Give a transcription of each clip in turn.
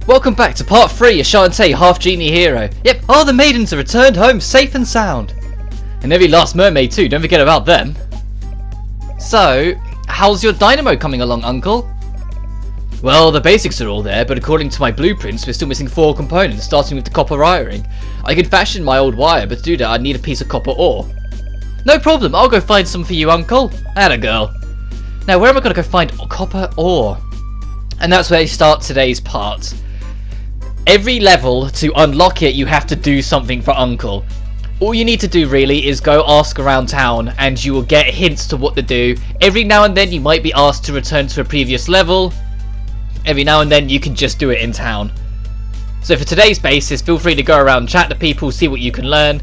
Welcome back to part 3 of Shantae, half genie hero. Yep, all the maidens have returned home safe and sound. And every last mermaid too, don't forget about them. So, how's your dynamo coming along, Uncle? Well, the basics are all there, but according to my blueprints, we're still missing 4 components, starting with the copper wiring. I could fashion my old wire, but to do that I'd need a piece of copper ore. No problem, I'll go find some for you, Uncle. Atta girl. Now, where am I going to go find copper ore? And that's where I start today's part. Every level, to unlock it, you have to do something for Uncle. All you need to do really is go ask around town and you will get hints to what to do. Every now and then you might be asked to return to a previous level. Every now and then you can just do it in town. So for today's basis, feel free to go around, chat to people, see what you can learn.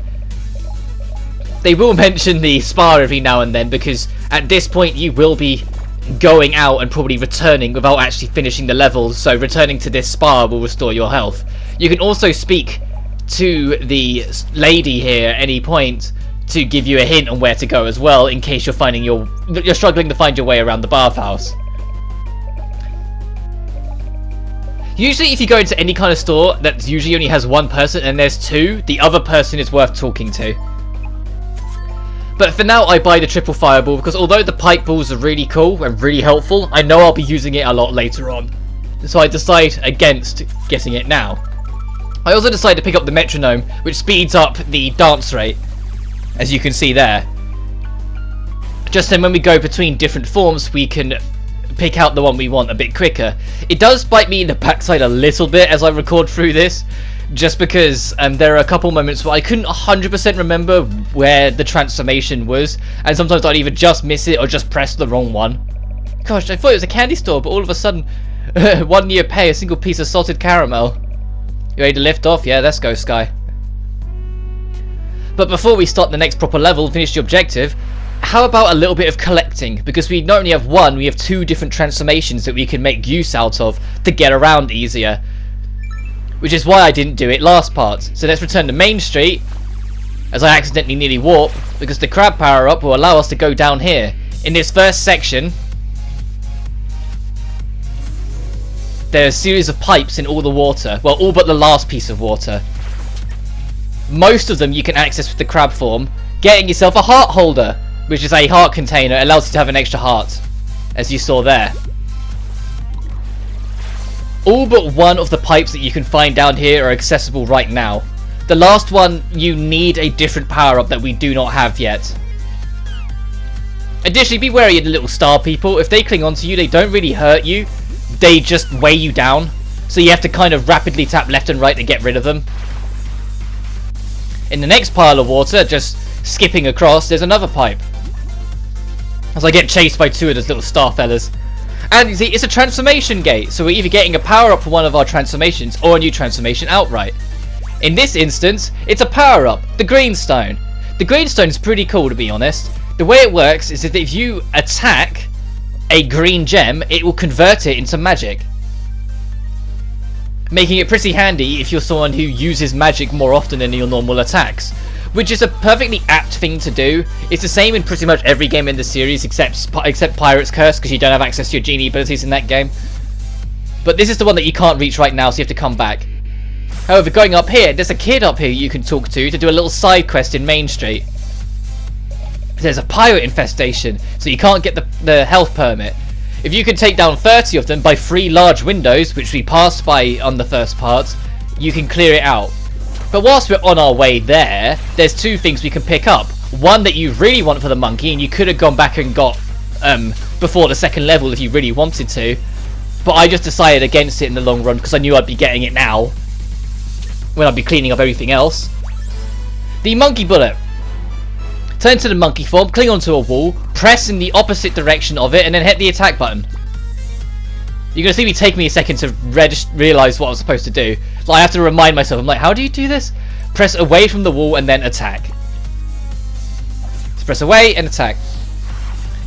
They will mention the spa every now and then because at this point you will be going out and probably returning without actually finishing the levels, so returning to this spa will restore your health. You can also speak to the lady here at any point to give you a hint on where to go as well, in case you're struggling to find your way around the bathhouse. Usually if you go into any kind of store that usually only has one person and there's 2, the other person is worth talking to. But for now I buy the triple fireball because although the pike balls are really cool and really helpful, I know I'll be using it a lot later on. So I decide against getting it now. I also decided to pick up the metronome, which speeds up the dance rate, as you can see there. Just then when we go between different forms we can pick out the one we want a bit quicker. It does bite me in the backside a little bit as I record through this, just because there are a couple moments where I couldn't 100% remember where the transformation was, and sometimes I'd either just miss it or just press the wrong one. Gosh, I thought it was a candy store, but all of a sudden, 1 year pay, a single piece of salted caramel. You ready to lift off? Yeah, let's go, Sky. But before we start the next proper level, finish the objective, how about a little bit of collecting? Because we not only have one, we have 2 different transformations that we can make use out of to get around easier. Which is why I didn't do it last part. So let's return to Main Street, as I accidentally nearly warp, because the crab power-up will allow us to go down here. In this first section, there are a series of pipes in all the water. Well, all but the last piece of water. Most of them you can access with the crab form. Getting yourself a heart holder, which is a heart container, allows you to have an extra heart, as you saw there. All but one of the pipes that you can find down here are accessible right now. The last one, you need a different power-up that we do not have yet. Additionally, be wary of the little star people. If they cling onto you, they don't really hurt you. They just weigh you down. So you have to kind of rapidly tap left and right to get rid of them. In the next pile of water, just skipping across, there's another pipe. As I get chased by 2 of those little star fellas. And you see, it's a transformation gate, so we're either getting a power-up for one of our transformations or a new transformation outright. In this instance, it's a power-up, the greenstone. The greenstone is pretty cool, to be honest. The way it works is that if you attack a green gem, it will convert it into magic. Making it pretty handy if you're someone who uses magic more often than your normal attacks. Which is a perfectly apt thing to do. It's the same in pretty much every game in the series except Pirate's Curse, because you don't have access to your genie abilities in that game. But this is the one that you can't reach right now, so you have to come back. However, going up here, there's a kid up here you can talk to do a little side quest in Main Street. There's a pirate infestation, so you can't get the health permit. If you can take down 30 of them by 3 large windows, which we passed by on the first part, you can clear it out. But whilst we're on our way there, there's 2 things we can pick up. One that you really want for the monkey, and you could have gone back and got before the second level if you really wanted to. But I just decided against it in the long run because I knew I'd be getting it now, when I'd be cleaning up everything else. The monkey bullet. Turn to the monkey form, cling onto a wall, press in the opposite direction of it, and then hit the attack button. You're going to see me take me a second to realise what I was supposed to do. So I have to remind myself. I'm like, how do you do this? Press away from the wall and then attack. So press away and attack.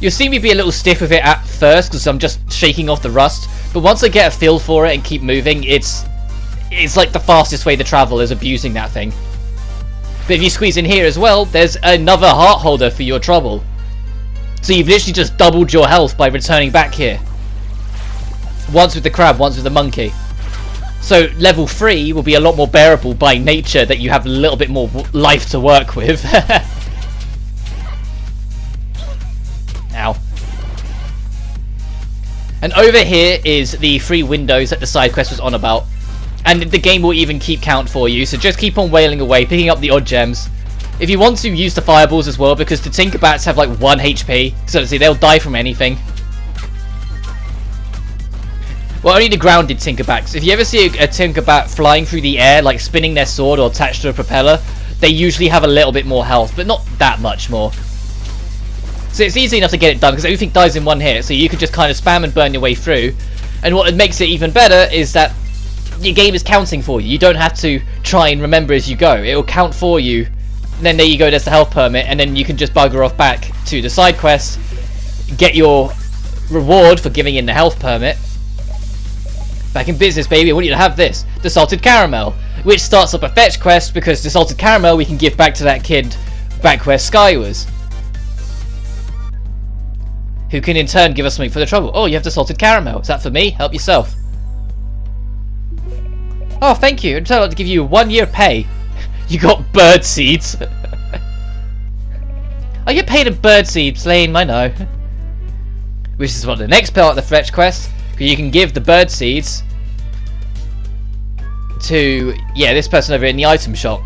You'll see me be a little stiff with it at first because I'm just shaking off the rust. But once I get a feel for it and keep moving, it's like the fastest way to travel is abusing that thing. But if you squeeze in here as well, there's another heart holder for your trouble. So you've literally just doubled your health by returning back here. Once with the crab, once with the monkey. So level 3 will be a lot more bearable by nature, that you have a little bit more life to work with. Ow. And over here is the 3 windows that the side quest was on about. And the game will even keep count for you, so just keep on wailing away, picking up the odd gems. If you want to, use the fireballs as well, because the Tinkerbats have like 1 HP, so see, they'll die from anything. Well, only the grounded Tinkerbats. If you ever see a Tinkerbat flying through the air, like spinning their sword or attached to a propeller, they usually have a little bit more health, but not that much more. So it's easy enough to get it done, because everything dies in 1 hit, so you can just kind of spam and burn your way through. And what makes it even better is that your game is counting for you. You don't have to try and remember as you go. It will count for you. And then there you go, there's the health permit, and then you can just bugger off back to the side quest, get your reward for giving in the health permit. Back in business, baby. I want you to have this, the salted caramel, which starts up a fetch quest, because the salted caramel we can give back to that kid back where Sky was, who can in turn give us something for the trouble. Oh, you have the salted caramel. Is that for me? Help yourself. Oh, thank you. I'd like to give you 1 year pay. You got bird seeds. I get paid in bird seeds, lame, I know. Which is what the next part of the fetch quest. You can give the bird seeds to, yeah, this person over in the item shop.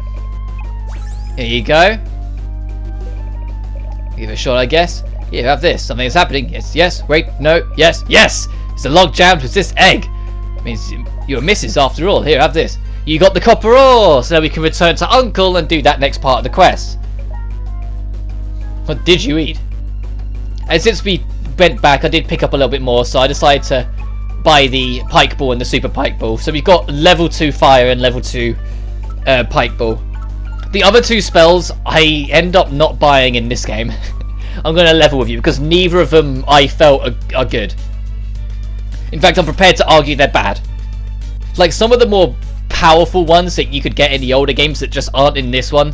Here you go. Give it a shot, I guess. Here, have this. Something is happening. Yes, yes. Wait, no, yes, yes. It's a log jammed with this egg. It means you're a missus after all. Here, have this. You got the copper ore, so now we can return to Uncle and do that next part of the quest. What did you eat? And since we went back, I did pick up a little bit more, so I decided to buy the pike ball and the super pike ball. So we've got level 2 fire and level 2 pike ball. The other 2 spells I end up not buying in this game. I'm going to level with you, because neither of them I felt are good. In fact, I'm prepared to argue they're bad. Like some of the more powerful ones that you could get in the older games that just aren't in this one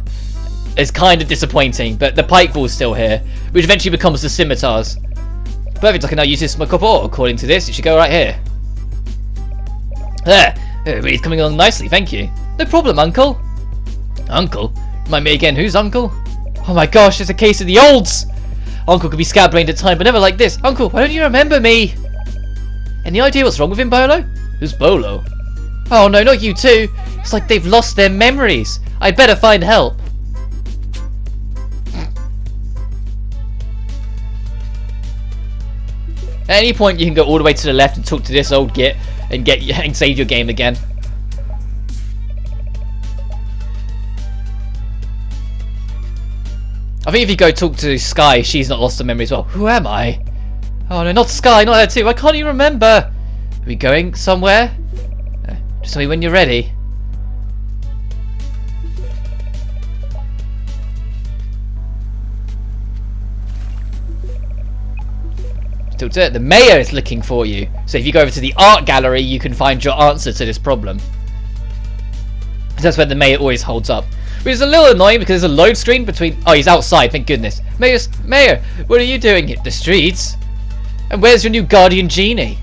is kind of disappointing, but the pike ball's still here, which eventually becomes the scimitars. Perfect, I can now use this my copper ore. According to this, it should go right here. There, it's coming along nicely, thank you. No problem, Uncle. Uncle? Remind me again, who's Uncle? Oh my gosh, it's a case of the olds! Uncle could be scatbrained at times, but never like this. Uncle, why don't you remember me? Any idea what's wrong with him, Bolo? Who's Bolo? Oh no, not you too. It's like they've lost their memories. I'd better find help. At any point you can go all the way to the left and talk to this old git and save your game again. I think if you go talk to Sky, she's not lost her memory as well. Who am I? Oh no, not Sky, not her too. I can't even remember. Are we going somewhere? Just tell me when you're ready. Still to it. The mayor is looking for you. So if you go over to the art gallery, you can find your answer to this problem. That's where the mayor always holds up. Which is a little annoying because there's a load screen between... Oh, he's outside, thank goodness. Mayor, what are you doing in the streets? And where's your new guardian Genie?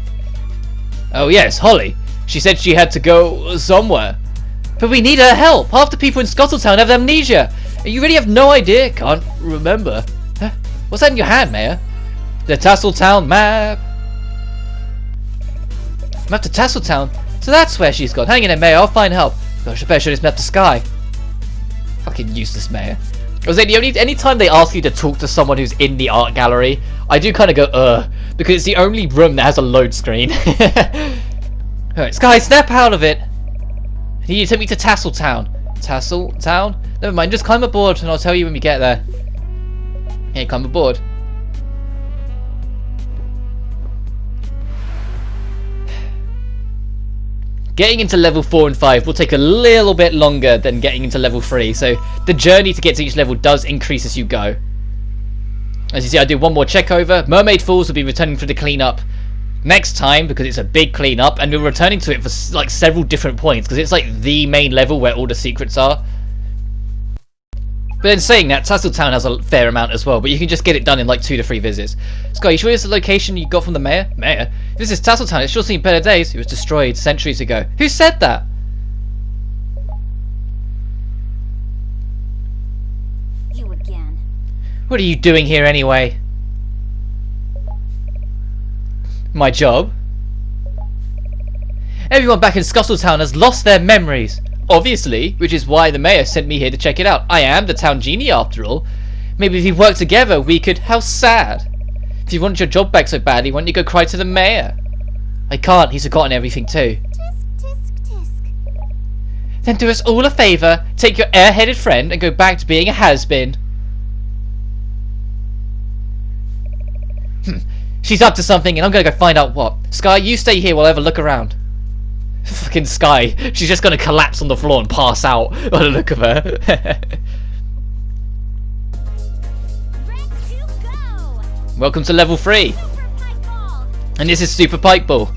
Oh yes, Holly. She said she had to go somewhere. But we need her help. Half the people in Town have amnesia. You really have no idea? Can't remember. Huh? What's that in your hand, Mayor? The Tassel Town map. Map to Tassel Town? So that's where she's gone. Hang in there, Mayor. I'll find help. Gosh, I better show this map to Sky. Fucking useless Mayor. Any time they ask you to talk to someone who's in the art gallery, I do kind of go, because it's the only room that has a load screen. Alright, Sky, snap out of it! You need to take me to Tassel Town. Tassel Town? Never mind, just climb aboard and I'll tell you when we get there. Here, climb aboard. Getting into level 4 and 5 will take a little bit longer than getting into level 3, so the journey to get to each level does increase as you go. As you see, I do one more check over. Mermaid Falls will be returning for the cleanup next time because it's a big cleanup, and we're returning to it for like several different points because it's like the main level where all the secrets are. But then saying that, Tassel Town has a fair amount as well, but you can just get it done in like 2 to 3 visits. Scott, you sure this is the location you got from the mayor? Mayor? This is Tassel Town, it's sure seen better days. It was destroyed centuries ago. Who said that? You again. What are you doing here anyway? My job? Everyone back in Scuttletown has lost their memories. Obviously, which is why the mayor sent me here to check it out. I am the town genie after all. Maybe if we worked together we could... How sad. If you want your job back so badly, why don't you go cry to the mayor? I can't, he's forgotten everything too. Tisk, tisk, tisk. Then do us all a favour, take your airheaded friend and go back to being a has-been. She's up to something and I'm gonna go find out what. Sky, you stay here while I have a look around. Fucking Sky, she's just gonna collapse on the floor and pass out by the look of her. Ready to go. Welcome to level 3. And this is Super Pikeville.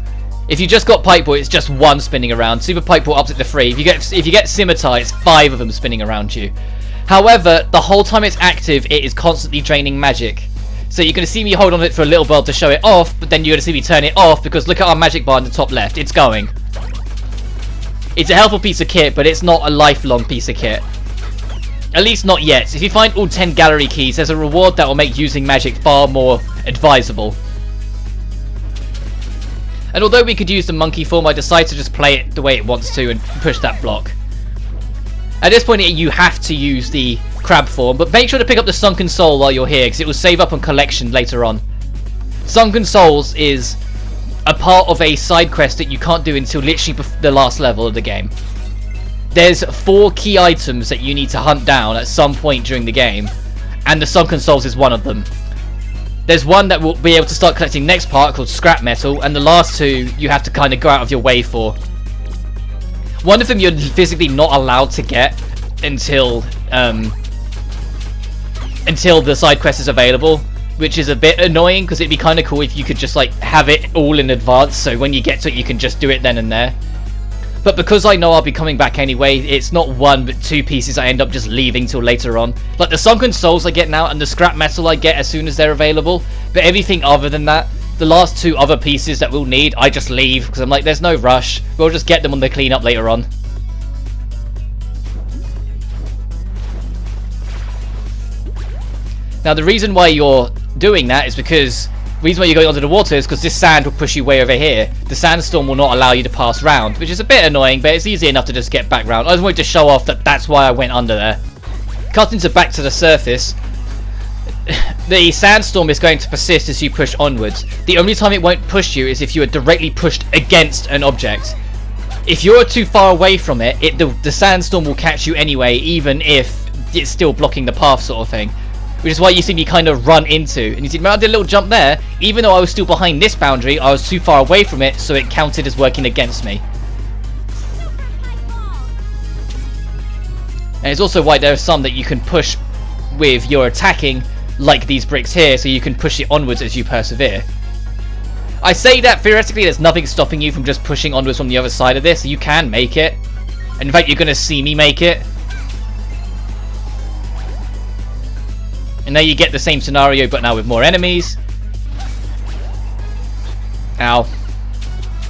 If you just got Pikeville, it's just one spinning around. Super Pikeville ups it to 3. If you get Scimitar, it's 5 of them spinning around you. However, the whole time it's active, it is constantly draining magic. So you're going to see me hold on to it for a little while to show it off, but then you're going to see me turn it off because look at our magic bar in the top left. It's going. It's a helpful piece of kit, but it's not a lifelong piece of kit. At least not yet. If you find all 10 gallery keys, there's a reward that will make using magic far more advisable. And although we could use the monkey form, I decided to just play it the way it wants to and push that block. At this point you have to use the crab form, but make sure to pick up the Sunken Soul while you're here because it will save up on collection later on. Sunken Souls is a part of a side quest that you can't do until literally the last level of the game. There's 4 key items that you need to hunt down at some point during the game, and the Sunken Souls is one of them. There's one that will be able to start collecting next part called Scrap Metal, and the last 2 you have to kind of go out of your way for. One of them you're physically not allowed to get until the side quest is available, which is a bit annoying because it'd be kind of cool if you could just like have it all in advance, so when you get to it you can just do it then and there. But because I know I'll be coming back anyway, it's not 1 but 2 pieces I end up just leaving till later on. Like the Sunken Souls I get now and the Scrap Metal I get as soon as they're available, but everything other than that, the last 2 other pieces that we'll need, I just leave because I'm like, there's no rush. We'll just get them on the cleanup later on. Now the reason why you're doing that is because the reason why you're going under the water is because this sand will push you way over here. The sandstorm will not allow you to pass round, which is a bit annoying, but it's easy enough to just get back round. I just wanted to show off that that's why I went under there. Cutting to back to the surface, the sandstorm is going to persist as you push onwards. The only time it won't push you is if you are directly pushed against an object. If you're too far away from it, the sandstorm will catch you anyway, even if it's still blocking the path sort of thing. Which is why you see me kind of run into. And you see, I did a little jump there. Even though I was still behind this boundary, I was too far away from it, so it counted as working against me. And it's also why there are some that you can push with your attacking, like these bricks here, so you can push it onwards as you persevere. I say that theoretically there's nothing stopping you from just pushing onwards from the other side of this. You can make it. And in fact, you're going to see me make it. And now you get the same scenario, but now with more enemies. Ow.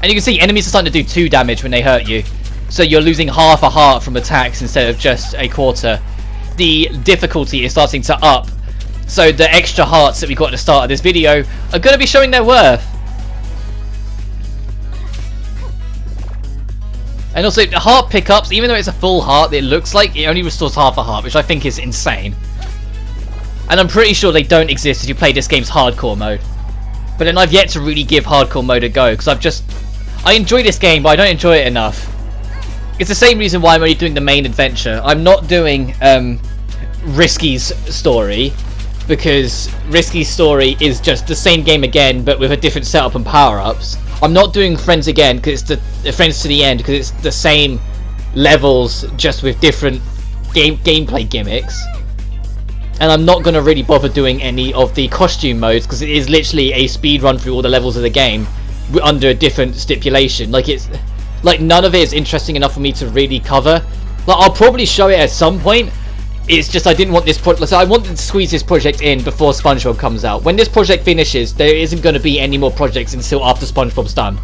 And you can see enemies are starting to do 2 damage when they hurt you. So you're losing half a heart from attacks instead of just a quarter. The difficulty is starting to up. So the extra hearts that we got at the start of this video are going to be showing their worth. And also, the heart pickups, even though it's a full heart, it looks like it only restores half a heart, which I think is insane. And I'm pretty sure they don't exist if you play this game's hardcore mode. But then I've yet to really give hardcore mode a go, because I enjoy this game, but I don't enjoy it enough. It's the same reason why I'm only doing the main adventure. I'm not doing Risky's story, because Risky's story is just the same game again, but with a different setup and power-ups. I'm not doing Friends again, because it's the Friends to the End, because it's the same levels, just with different gameplay gimmicks. And I'm not going to really bother doing any of the costume modes, because it is literally a speed run through all the levels of the game under a different stipulation. Like none of it is interesting enough for me to really cover. Like, I'll probably show it at some point, It's just I didn't want this project. I wanted to squeeze this project in before SpongeBob comes out. When this project finishes, there isn't going to be any more projects until after SpongeBob's done.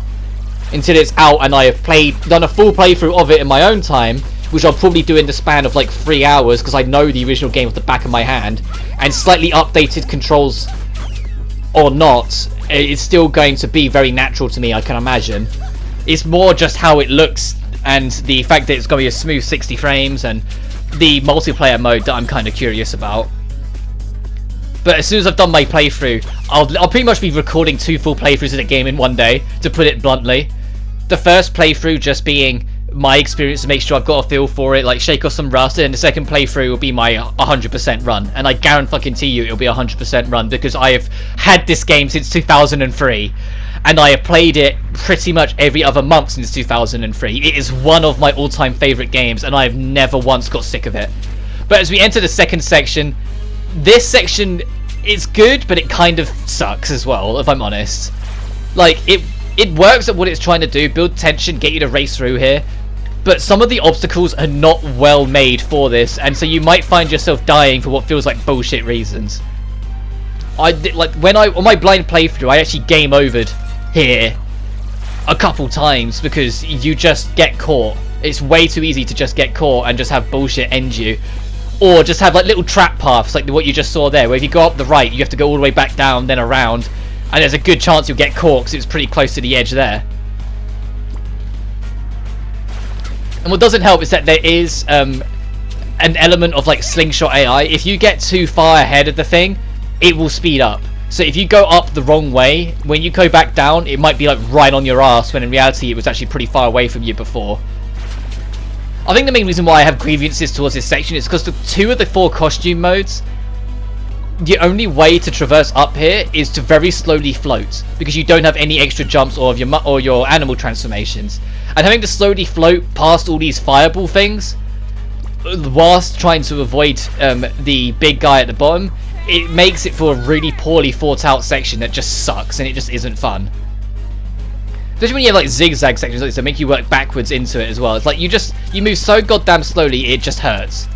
Until it's out and I have done a full playthrough of it in my own time, which I'll probably do in the span of like 3 hours because I know the original game off the back of my hand, and slightly updated controls or not, it's still going to be very natural to me, I can imagine. It's more just how it looks and the fact that it's going to be a smooth 60 frames and the multiplayer mode that I'm kind of curious about. But as soon as I've done my playthrough, I'll pretty much be recording 2 full playthroughs of the game in one day, to put it bluntly. The first playthrough just being my experience to make sure I've got a feel for it, like shake off some rust, and the second playthrough will be my 100% run. And I guarantee you it'll be 100% run because I have had this game since 2003. And I have played it pretty much every other month since 2003. It is one of my all-time favourite games, and I have never once got sick of it. But as we enter the second section, this section is good, but it kind of sucks as well, if I'm honest. Like, it works at what it's trying to do, build tension, get you to race through here. But some of the obstacles are not well made for this, and so you might find yourself dying for what feels like bullshit reasons. On my blind playthrough, I actually game overed here a couple times because you just get caught. It's way too easy to just get caught and just have bullshit end you, or just have like little trap paths like what you just saw there, where if you go up the right you have to go all the way back down then around, and there's a good chance you'll get caught because it's pretty close to the edge there. And what doesn't help is that there is an element of like slingshot AI. If you get too far ahead of the thing, it will speed up. So if you go up the wrong way, when you go back down, it might be like right on your ass, when in reality it was actually pretty far away from you before. I think the main reason why I have grievances towards this section is because the 2 of the 4 costume modes, the only way to traverse up here is to very slowly float, because you don't have any extra jumps or your animal transformations. And having to slowly float past all these fireball things, whilst trying to avoid the big guy at the bottom, it makes it for a really poorly thought out section that just sucks, and it just isn't fun. Especially when you have like zigzag sections like this that make you work backwards into it as well. It's like you move so goddamn slowly, it just hurts.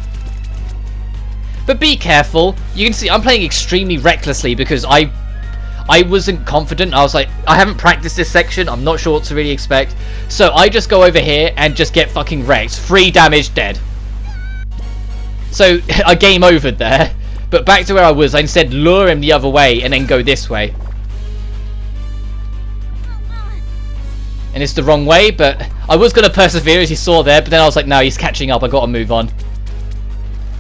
But be careful. You can see I'm playing extremely recklessly because I wasn't confident. I was like, I haven't practiced this section, I'm not sure what to really expect. So I just go over here and just get fucking wrecked. 3 damage, dead. So I game over there. But back to where I was, I instead lure him the other way and then go this way. And it's the wrong way, but I was going to persevere as you saw there, but then I was like, no, he's catching up, I got to move on.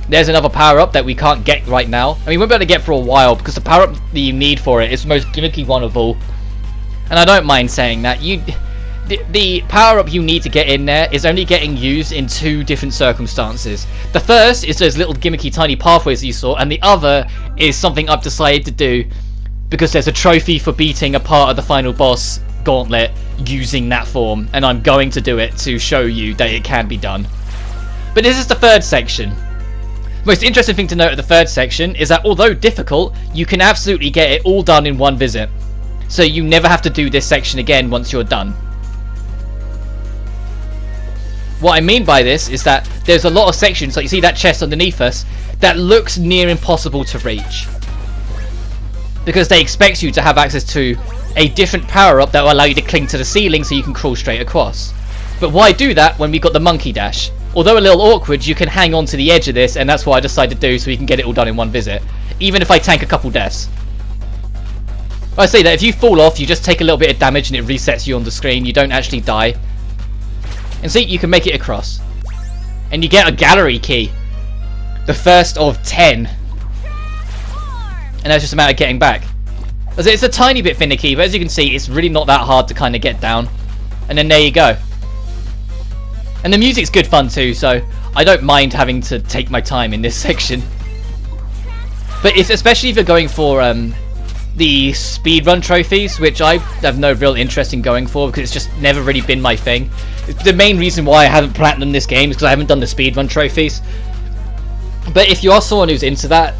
There's another power-up that we can't get right now. I mean, we won't be able to get for a while, because the power-up that you need for it is the most gimmicky one of all. And I don't mind saying that. The power-up you need to get in there is only getting used in 2 different circumstances. The first is those little gimmicky tiny pathways that you saw, and the other is something I've decided to do because there's a trophy for beating a part of the final boss gauntlet using that form, and I'm going to do it to show you that it can be done. But this is the third section. The most interesting thing to note of the third section is that although difficult, you can absolutely get it all done in one visit. So you never have to do this section again once you're done. What I mean by this is that there's a lot of sections, like you see that chest underneath us, that looks near impossible to reach. Because they expect you to have access to a different power-up that will allow you to cling to the ceiling so you can crawl straight across. But why do that when we've got the monkey dash? Although a little awkward, you can hang on to the edge of this, and that's what I decided to do so we can get it all done in one visit. Even if I tank a couple deaths. I say that if you fall off, you just take a little bit of damage and it resets you on the screen, you don't actually die. And see, you can make it across. And you get a gallery key. The first of 10. And that's just a matter of getting back. It's a tiny bit finicky, but as you can see, it's really not that hard to kind of get down. And then there you go. And the music's good fun too, so I don't mind having to take my time in this section. But especially if you're going for the speedrun trophies, which I have no real interest in going for because it's just never really been my thing. The main reason why I haven't platinumed this game is because I haven't done the speedrun trophies. But if you are someone who's into that,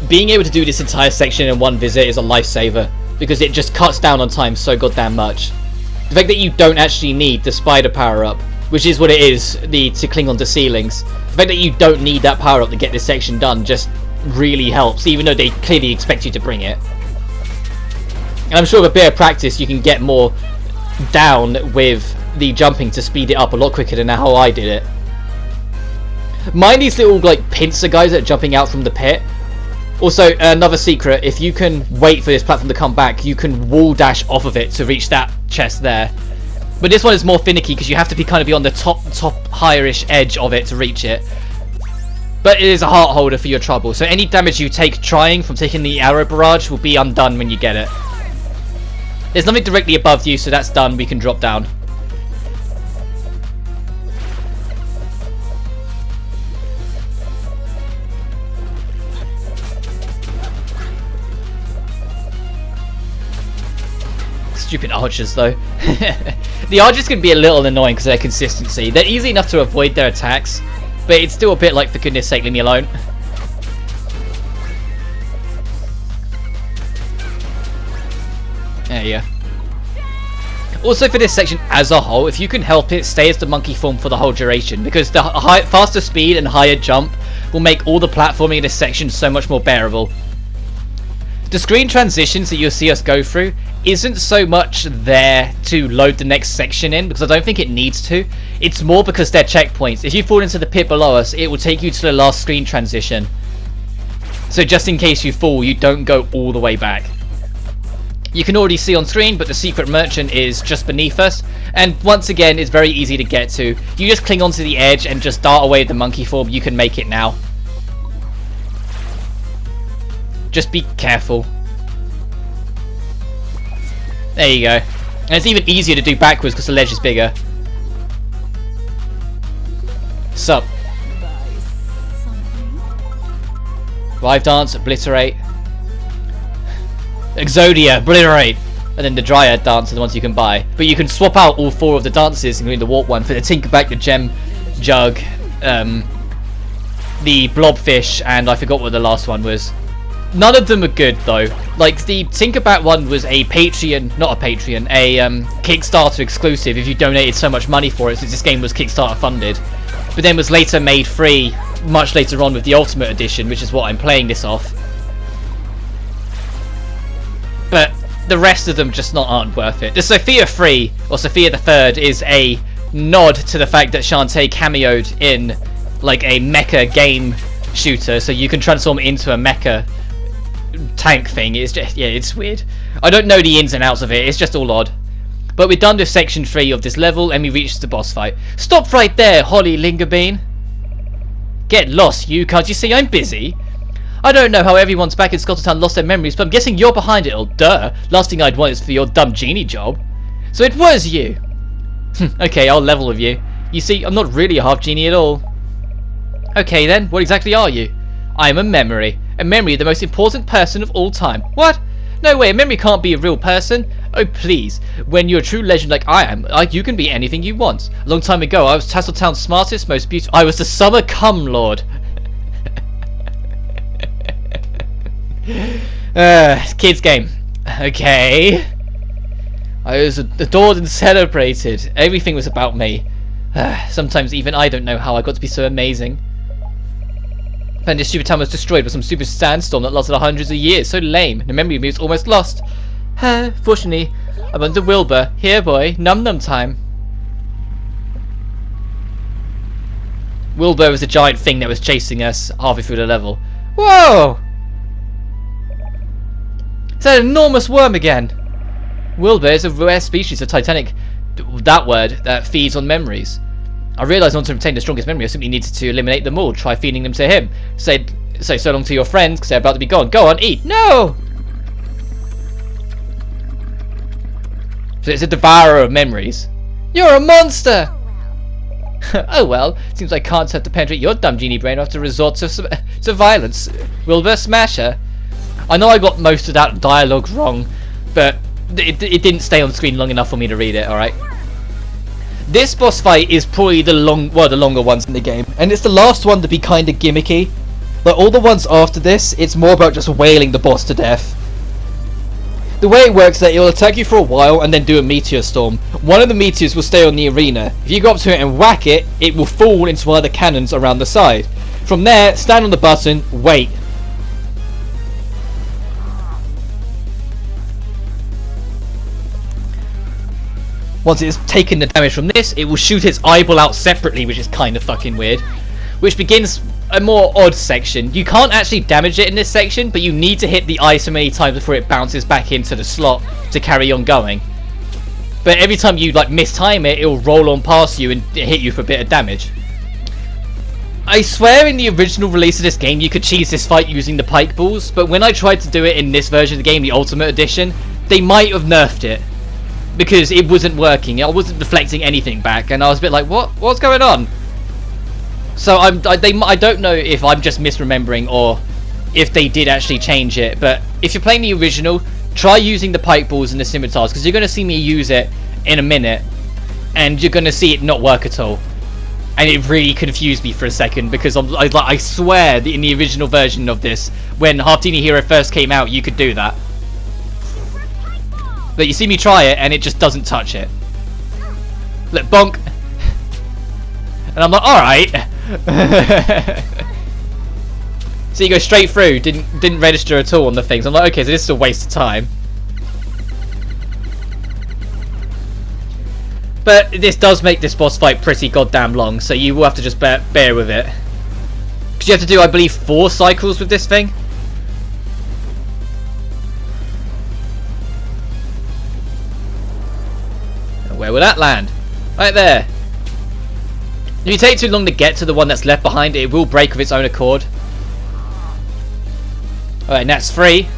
being able to do this entire section in one visit is a lifesaver because it just cuts down on time so goddamn much. The fact that you don't actually need the spider power-up, which is what it is, to cling onto ceilings, The fact that you don't need that power up to get this section done just really helps, even though they clearly expect you to bring it. And I'm sure with a bit of practice you can get more down with the jumping to speed it up a lot quicker than how I did it. Mind these little like pincer guys that are jumping out from the pit. Also, another secret, if you can wait for this platform to come back, you can wall dash off of it to reach that chest there. But this one is more finicky because you have to be kind of on the top higher-ish edge of it to reach it. But it is a heart holder for your trouble, so any damage you take trying from taking the arrow barrage will be undone when you get it. There's nothing directly above you, so that's done. We can drop down. Stupid archers though. The archers can be a little annoying because of their consistency. They're easy enough to avoid their attacks, but it's still a bit like, for goodness sake, leave me alone. There you go. Also for this section as a whole, if you can help it, stay as the monkey form for the whole duration, because the faster speed and higher jump will make all the platforming in this section so much more bearable. The screen transitions that you'll see us go through isn't so much there to load the next section in, because I don't think it needs to. It's more because they're checkpoints. If you fall into the pit below us, it will take you to the last screen transition. So just in case you fall, you don't go all the way back. You can already see on screen, but the secret merchant is just beneath us, and once again it's very easy to get to. You just cling onto the edge and just dart away with the monkey form. You can make it now. Just be careful. There you go. And it's even easier to do backwards because the ledge is bigger. Sup? Revive dance, obliterate. Exodia, obliterate. And then the Dryad dance are the ones you can buy. But you can swap out all 4 of the dances, including the warp one, for the Tinkerback, the Gem Jug, the Blobfish, and I forgot what the last one was. None of them are good though. Like the Tinkerbat one was a Patreon, not a Patreon, a Kickstarter exclusive if you donated so much money for it, since this game was Kickstarter funded. But then was later made free much later on with the Ultimate Edition, which is what I'm playing this off. But the rest of them just aren't worth it. The Sophia 3, or Sophia the Third, is a nod to the fact that Shantae cameoed in like a mecha game shooter, so you can transform into a mecha tank thing. It's just, yeah, it's weird. I don't know the ins and outs of it, it's just all odd. But we're done with section 3 of this level and we reached the boss fight. Stop right there, Holly Lingerbean. Get lost, you, can't you see I'm busy? I don't know how everyone's back in Tassel Town lost their memories, but I'm guessing you're behind it all. Duh, last thing I'd want is for your dumb genie job. So it was you. Okay, I'll level with you. You see, I'm not really a half genie at all. Okay then, what exactly are you? I am a memory. A memory of the most important person of all time. What? No way, a memory can't be a real person. Oh please, when you're a true legend like I am, you can be anything you want. A long time ago, I was Tassel Town's smartest, most beautiful. I was the summer cum lord. Kids game. Okay. I was adored and celebrated. Everything was about me. Sometimes even I don't know how I got to be so amazing. And this stupid town was destroyed by some stupid sandstorm that lasted hundreds of years. So lame. The memory of me was almost lost. Fortunately, I'm under Wilbur. Here, boy. Num num time. Wilbur was a giant thing that was chasing us halfway through the level. Whoa! It's that enormous worm again. Wilbur is a rare species of Titanic, that word, that feeds on memories. I realised I want to retain the strongest memory. I simply needed to eliminate them all. Try feeding them to him. Say so long to your friends because they're about to be gone. Go on, eat. No! So it's a devourer of memories. You're a monster! Oh well, seems I can't have to penetrate your dumb genie brain. I have to resort to violence. Wilbur Smasher. I know I got most of that dialogue wrong, but it didn't stay on screen long enough for me to read it, alright? This boss fight is probably the longer ones in the game, and it's the last one to be kind of gimmicky. But all the ones after this, it's more about just wailing the boss to death. The way it works is that it will attack you for a while and then do a meteor storm. One of the meteors will stay on the arena. If you go up to it and whack it, it will fall into one of the cannons around the side. From there, stand on the button, wait. Once it's taken the damage from this, it will shoot its eyeball out separately, which is kind of fucking weird. Which begins a more odd section. You can't actually damage it in this section, but you need to hit the eye so many times before it bounces back into the slot to carry on going. But every time you like mistime it, it'll roll on past you and hit you for a bit of damage. I swear in the original release of this game you could cheese this fight using the pike balls, but when I tried to do it in this version of the game, the Ultimate Edition, they might have nerfed it. Because it wasn't working, I wasn't deflecting anything back, and I was a bit like, what's going on? So I don't know if I'm just misremembering or if they did actually change it, but if you're playing the original, try using the pike balls and the scimitars, because you're going to see me use it in a minute, and you're going to see it not work at all. And it really confused me for a second, because I swear that in the original version of this, when Half Genie Hero first came out, you could do that. But you see me try it, and it just doesn't touch it. Look, bonk. And I'm like, alright. So you go straight through, didn't register at all on the things. I'm like, okay, so this is a waste of time. But this does make this boss fight pretty goddamn long, so you will have to just bear with it. Because you have to do, I believe, 4 cycles with this thing. Where will that land? Right there. If you take too long to get to the one that's left behind, it will break of its own accord. Alright, and that's free.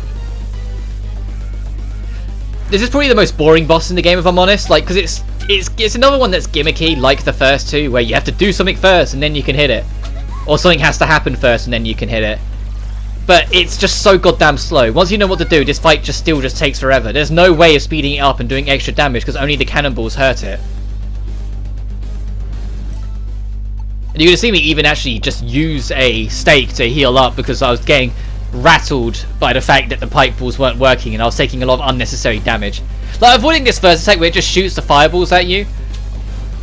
This is probably the most boring boss in the game, if I'm honest. Like, because it's another one that's gimmicky, like the first two, where you have to do something first and then you can hit it. Or something has to happen first and then you can hit it. But it's just so goddamn slow. Once you know what to do, this fight still takes forever. There's no way of speeding it up and doing extra damage because only the cannonballs hurt it. And you're going to see me even actually just use a stake to heal up because I was getting rattled by the fact that the pike balls weren't working and I was taking a lot of unnecessary damage. Like, avoiding this first attack where it just shoots the fireballs at you.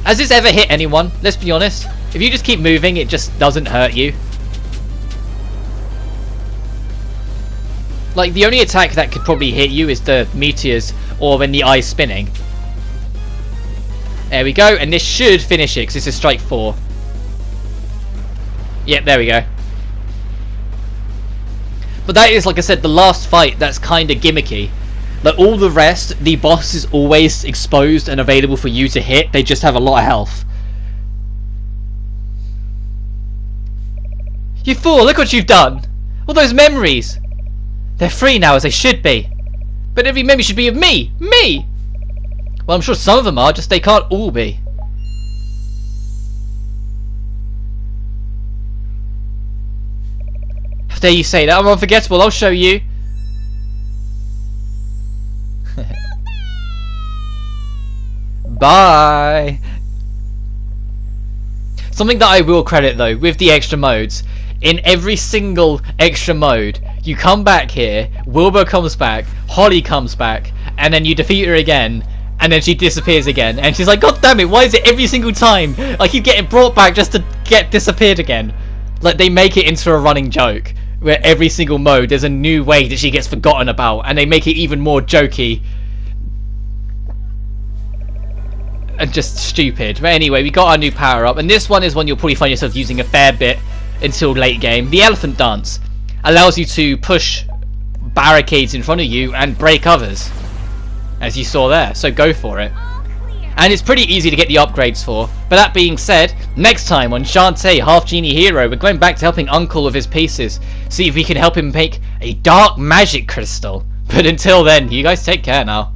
Has this ever hit anyone? Let's be honest. If you just keep moving, it just doesn't hurt you. Like, the only attack that could probably hit you is the meteors or when the eye's spinning. There we go, and this should finish it because this is strike 4. Yep, there we go. But that is, like I said, the last fight that's kind of gimmicky. Like, all the rest, the boss is always exposed and available for you to hit. They just have a lot of health. You fool, look what you've done! All those memories! They're free now, as they should be. But every memory should be of me! Me! Well, I'm sure some of them are, just they can't all be. How dare you say that? I'm unforgettable, I'll show you. Bye! Something that I will credit though, with the extra modes, in every single extra mode, you come back here, Wilbur comes back, Holly comes back, and then you defeat her again, and then she disappears again, and she's like, God damn it, why is it every single time I keep getting brought back just to get disappeared again? Like, they make it into a running joke, where every single mode there's a new way that she gets forgotten about, and they make it even more jokey. And just stupid. But anyway, we got our new power up, and this one is one you'll probably find yourself using a fair bit until late game. The elephant dance allows you to push barricades in front of you and break others, as you saw there, so go for it. And it's pretty easy to get the upgrades for. But that being said, next time on Shantae, Half Genie Hero, we're going back to helping Uncle with his pieces, see if we can help him make a dark magic crystal. But until then, you guys take care now.